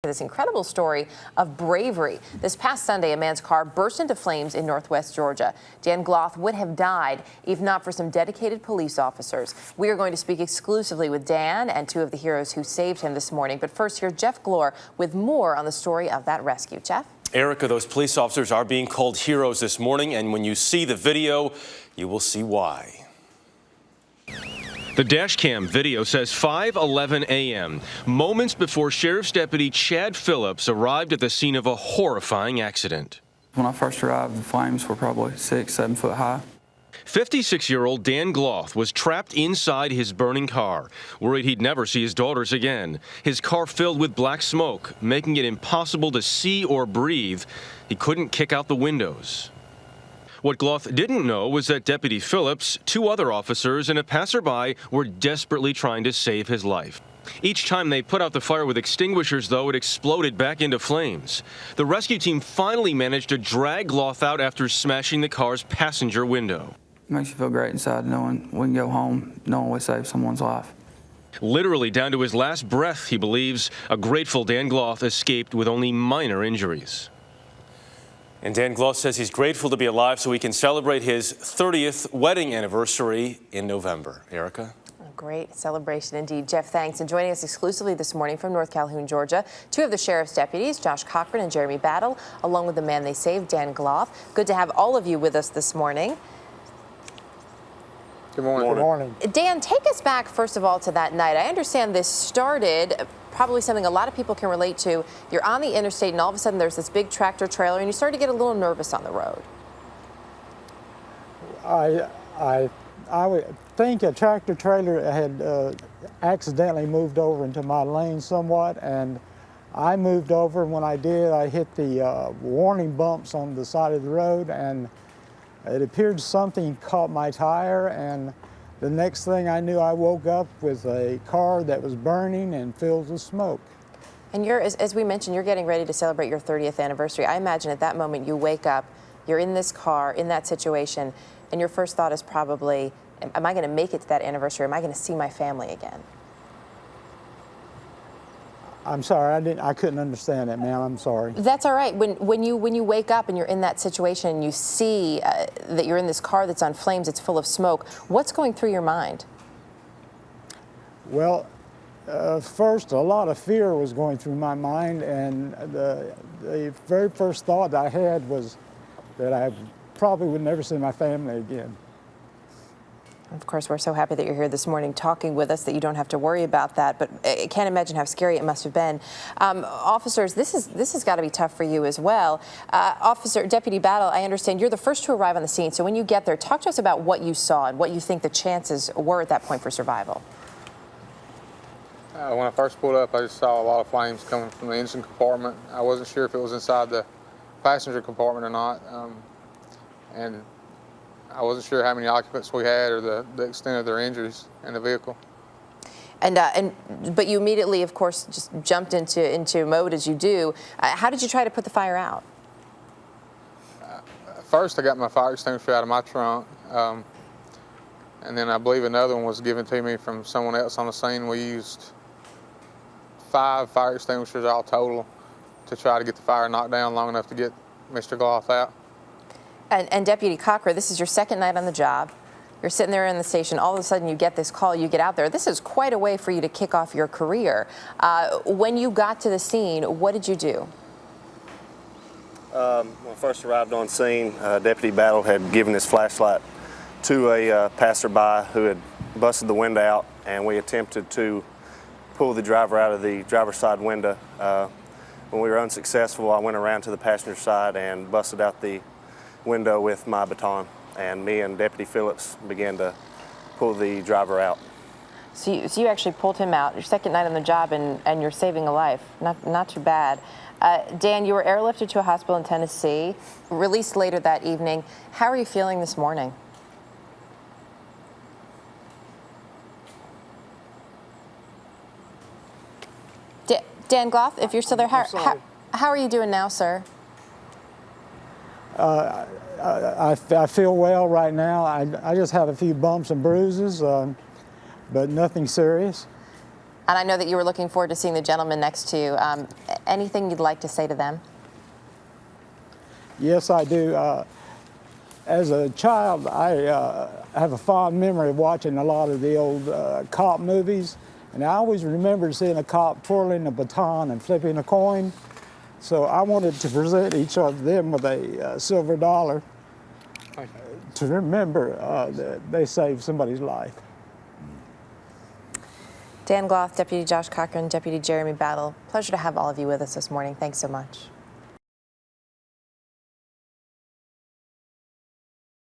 This incredible story of bravery. This past Sunday, a man's car burst into flames in northwest Georgia. Dan Gloth would have died if not for some dedicated police officers. We are going to speak exclusively with Dan and two of the heroes who saved him this morning. But first, here's Jeff Glor with more on the story of that rescue. Jeff? Erica, those police officers are being called heroes this morning, and when you see the video, you will see why. The dash cam video says 5:11 a.m., moments before Sheriff's Deputy Chad Phillips arrived at the scene of a horrifying accident. When I first arrived, the flames were probably 6-7 foot high. 56-year-old Dan Gloth was trapped inside his burning car, worried he'd never see his daughters again. His car filled with black smoke, making it impossible to see or breathe. He couldn't kick out the windows. What Gloth didn't know was that Deputy Phillips, two other officers, and a passerby were desperately trying to save his life. Each time they put out the fire with extinguishers, though, it exploded back into flames. The rescue team finally managed to drag Gloth out after smashing the car's passenger window. It makes you feel great inside knowing we can go home, knowing we saved someone's life. Literally down to his last breath, he believes, a grateful Dan Gloth escaped with only minor injuries. And Dan Gloth says he's grateful to be alive so he can celebrate his 30th wedding anniversary in November. Erica? A great celebration indeed. Jeff, thanks. And joining us exclusively this morning from North Calhoun, Georgia, two of the sheriff's deputies, Josh Cochran and Jeremy Battle, along with the man they saved, Dan Gloth. Good to have all of you with us this morning. Good morning. Good morning. Dan, take us back, first of all, to that night. I understand this started probably something a lot of people can relate to. You're on the interstate, and all of a sudden there's this big tractor trailer, and you start to get a little nervous on the road. I would think a tractor trailer had accidentally moved over into my lane somewhat, and I moved over. When I did, I hit the warning bumps on the side of the road, and it appeared something caught my tire, and the next thing I knew, I woke up with a car that was burning and filled with smoke. And you're, as we mentioned, you're getting ready to celebrate your 30th anniversary. I imagine at that moment you wake up, you're in this car, in that situation, and your first thought is probably, am I going to make it to that anniversary? Am I going to see my family again? I'm sorry, I couldn't understand that, ma'am. I'm sorry. That's all right. When you wake up and you're in that situation and you see that you're in this car that's on flames, it's full of smoke, what's going through your mind? Well, first, a lot of fear was going through my mind, and the very first thought I had was that I probably would never see my family again. Of course, we're so happy that you're here this morning talking with us, that you don't have to worry about that, but I can't imagine how scary it must have been. Officers, this has got to be tough for you as well. Deputy Battle, I understand you're the first to arrive on the scene, so when you get there, talk to us about what you saw and what you think the chances were at that point for survival. When I first pulled up, I just saw a lot of flames coming from the engine compartment. I wasn't sure if it was inside the passenger compartment or not, and I wasn't sure how many occupants we had or the extent of their injuries in the vehicle. But you immediately, of course, just jumped into mode as you do. How did you try to put the fire out? First, I got my fire extinguisher out of my trunk, and then I believe another one was given to me from someone else on the scene. We used 5 fire extinguishers all total to try to get the fire knocked down long enough to get Mr. Gloth out. And Deputy Cochran, this is your second night on the job. You're sitting there in the station. All of a sudden, you get this call. You get out there. This is quite a way for you to kick off your career. When you got to the scene, what did you do? When I first arrived on scene, Deputy Battle had given his flashlight to a passerby who had busted the window out, and we attempted to pull the driver out of the driver's side window. When we were unsuccessful, I went around to the passenger side and busted out the window with my baton, and me and Deputy Phillips began to pull the driver out. So you actually pulled him out, your second night on the job, and you're saving a life. Not too bad. Dan, you were airlifted to a hospital in Tennessee, released later that evening. How are you feeling this morning? Dan Gloth, if you're still there, how are you doing now, sir? I feel well right now. I just have a few bumps and bruises, but nothing serious. And I know that you were looking forward to seeing the gentleman next to you. Anything you'd like to say to them? Yes, I do. As a child, I have a fond memory of watching a lot of the old cop movies, and I always remember seeing a cop twirling a baton and flipping a coin. So I wanted to present each of them with a silver dollar to remember that they saved somebody's life. Dan Gloth, Deputy Josh Cochran, Deputy Jeremy Battle, pleasure to have all of you with us this morning. Thanks so much.